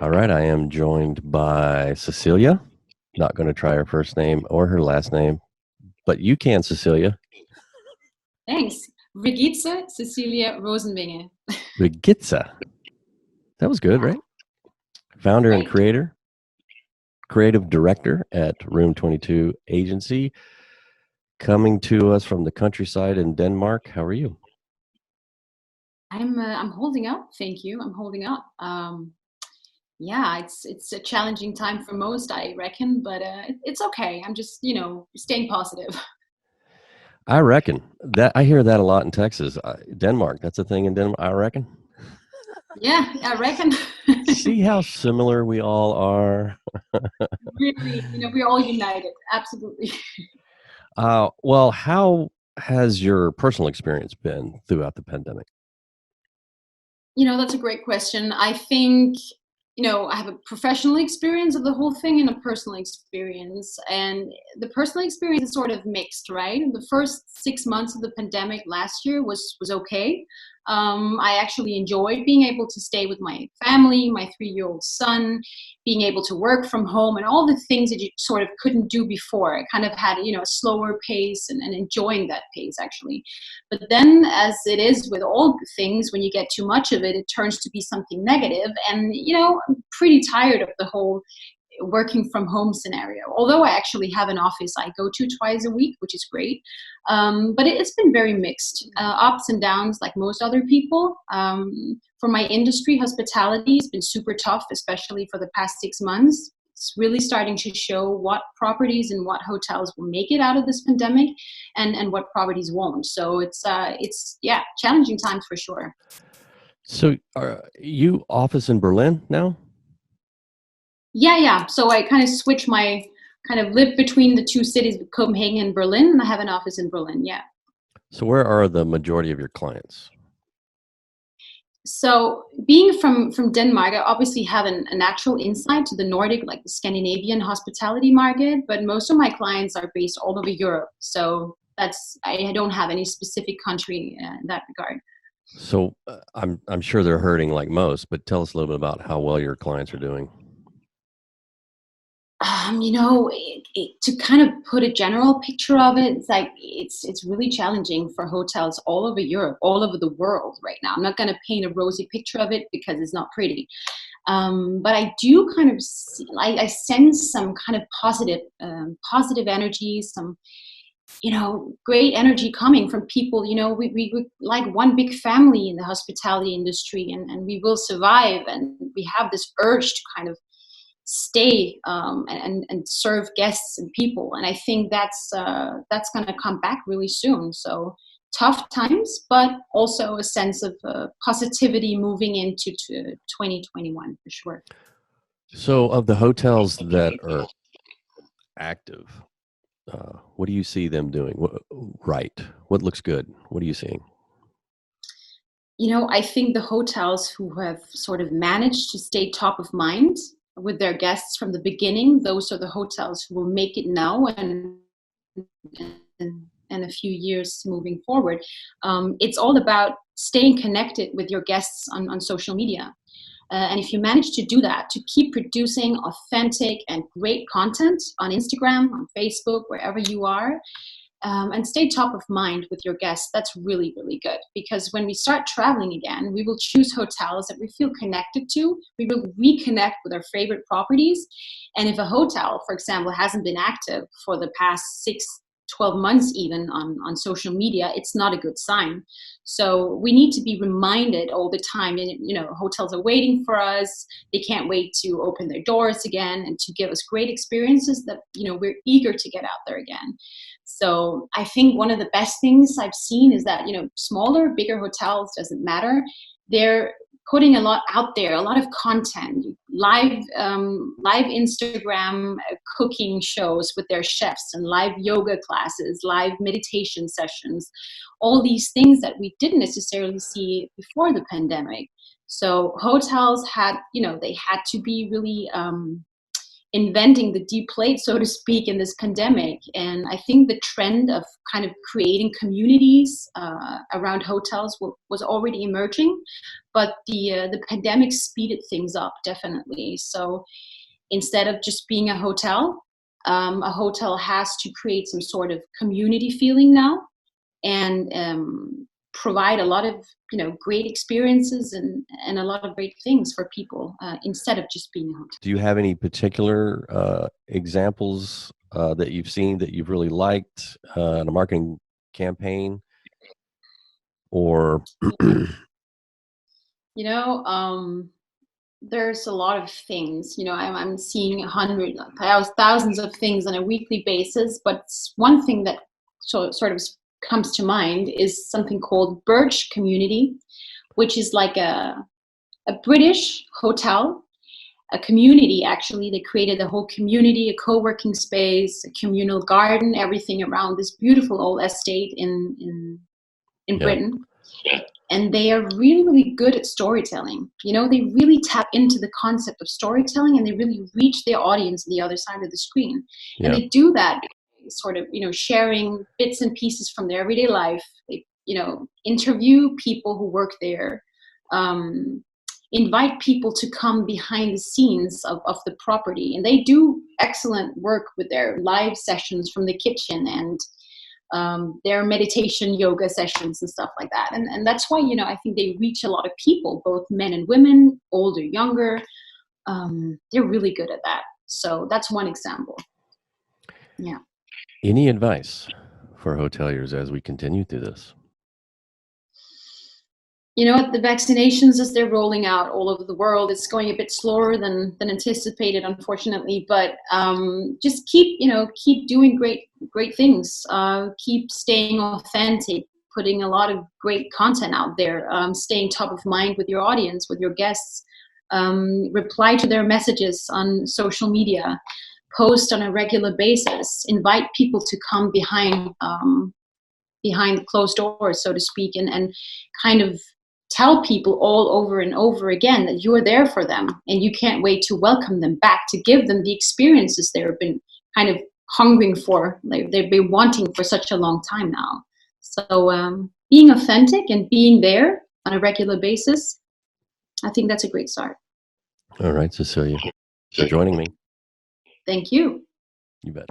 All right, I am joined by Cecilia. Not going to try her first name or her last name, but you can, Cecilia. Thanks. Regitse Cecilia Rosenvinge. Regitse. That was good, Yeah, right? Founder and great. creative director at Room 22 Agency, coming to us from the countryside in Denmark. How are you? I'm holding up. Thank you. I'm holding up. Yeah, it's a challenging time for most, I reckon, but it's okay. I'm just staying positive. I reckon that I hear that a lot in Texas. Denmark, that's a thing in Denmark, I reckon. Yeah, I reckon. See how similar we all are. Really, we're all united. Absolutely. Well, how has your personal experience been throughout the pandemic? That's a great question. I think, I have a professional experience of the whole thing and a personal experience. And the personal experience is sort of mixed, right? The first 6 months of the pandemic last year was okay. I actually enjoyed being able to stay with my family, my 3-year-old son, being able to work from home, and all the things that you sort of couldn't do before. I kind of had, a slower pace and enjoying that pace actually. But then, as it is with all things, when you get too much of it, it turns to be something negative. And, I'm pretty tired of the whole working from home scenario. Although I actually have an office I go to twice a week, which is great. But it's been very mixed, ups and downs, like most other people. For my industry, hospitality has been super tough, especially for the past 6 months. It's really starting to show what properties and what hotels will make it out of this pandemic, and what properties won't. So it's yeah, challenging times for sure. So, are you office in Berlin now? Yeah, yeah. So I kind of switch my kind of live between the two cities, Copenhagen and Berlin, and I have an office in Berlin. Yeah. So, where are the majority of your clients? So being from Denmark, I obviously have a natural insight to the Nordic, like the Scandinavian hospitality market, but most of my clients are based all over Europe. So I don't have any specific country in that regard. So, I'm sure they're hurting like most, but tell us a little bit about how well your clients are doing. To kind of put a general picture of it, it's like it's really challenging for hotels all over Europe, all over the world right now. I'm not going to paint a rosy picture of it because it's not pretty. But I do kind of see, I sense some kind of positive energy, some great energy coming from people. We like one big family in the hospitality industry, and we will survive. And we have this urge to kind of stay, and serve guests and people. And I think that's going to come back really soon. So tough times, but also a sense of positivity moving into 2021 for sure. So, of the hotels that are active, what do you see them doing? Right. What looks good? What are you seeing? I think the hotels who have sort of managed to stay top of mind with their guests from the beginning, those are the hotels who will make it now and a few years moving forward. It's all about staying connected with your guests on social media. And if you manage to do that, to keep producing authentic and great content on Instagram, on Facebook, wherever you are, and stay top of mind with your guests, that's really, really good. Because when we start traveling again, we will choose hotels that we feel connected to. We will reconnect with our favorite properties. And if a hotel, for example, hasn't been active for the past 12 months even on social media, it's not a good sign. So we need to be reminded all the time. And hotels are waiting for us. They can't wait to open their doors again and to give us great experiences that we're eager to get out there again. So I think one of the best things I've seen is that, smaller, bigger hotels, doesn't matter. They're putting a lot out there, a lot of content, live Instagram cooking shows with their chefs, and live yoga classes, live meditation sessions, all these things that we didn't necessarily see before the pandemic. So hotels had, they had to be really inventing the deep plate, so to speak, in this pandemic. And I think the trend of kind of creating communities around hotels was already emerging, but the pandemic speeded things up, definitely. So instead of just being a hotel has to create some sort of community feeling now, and provide a lot of great experiences and a lot of great things for people, instead of just being a hotel. Do you have any particular examples that you've seen that you've really liked in a marketing campaign, or there's a lot of things. I'm seeing hundreds, thousands of things on a weekly basis, but one thing that sort of comes to mind is something called Birch Community, which is like a British hotel, a community. Actually, they created a whole community, a co-working space, a communal garden, everything around this beautiful old estate in Britain. And they are really, really good at storytelling. They really tap into the concept of storytelling, and they really reach their audience on the other side of the screen. And they do that sort of, sharing bits and pieces from their everyday life. They, interview people who work there, invite people to come behind the scenes of the property. And they do excellent work with their live sessions from the kitchen, and their meditation yoga sessions and stuff like that. And that's why, I think they reach a lot of people, both men and women, older, younger. They're really good at that. So that's one example. Yeah. any advice for hoteliers as we continue through this? The vaccinations, as they're rolling out all over the world, it's going a bit slower than anticipated, unfortunately. But just keep doing great things. Keep staying authentic, putting a lot of great content out there. Staying top of mind with your audience, with your guests. Reply to their messages on social media. Post on a regular basis. Invite people to come behind closed doors, so to speak, and kind of tell people all over and over again that you are there for them, and you can't wait to welcome them back, to give them the experiences they've been kind of hungering for, like they've been wanting for such a long time now. So being authentic and being there on a regular basis, I think that's a great start. All right, Cecillie, for joining me. Thank you. You bet.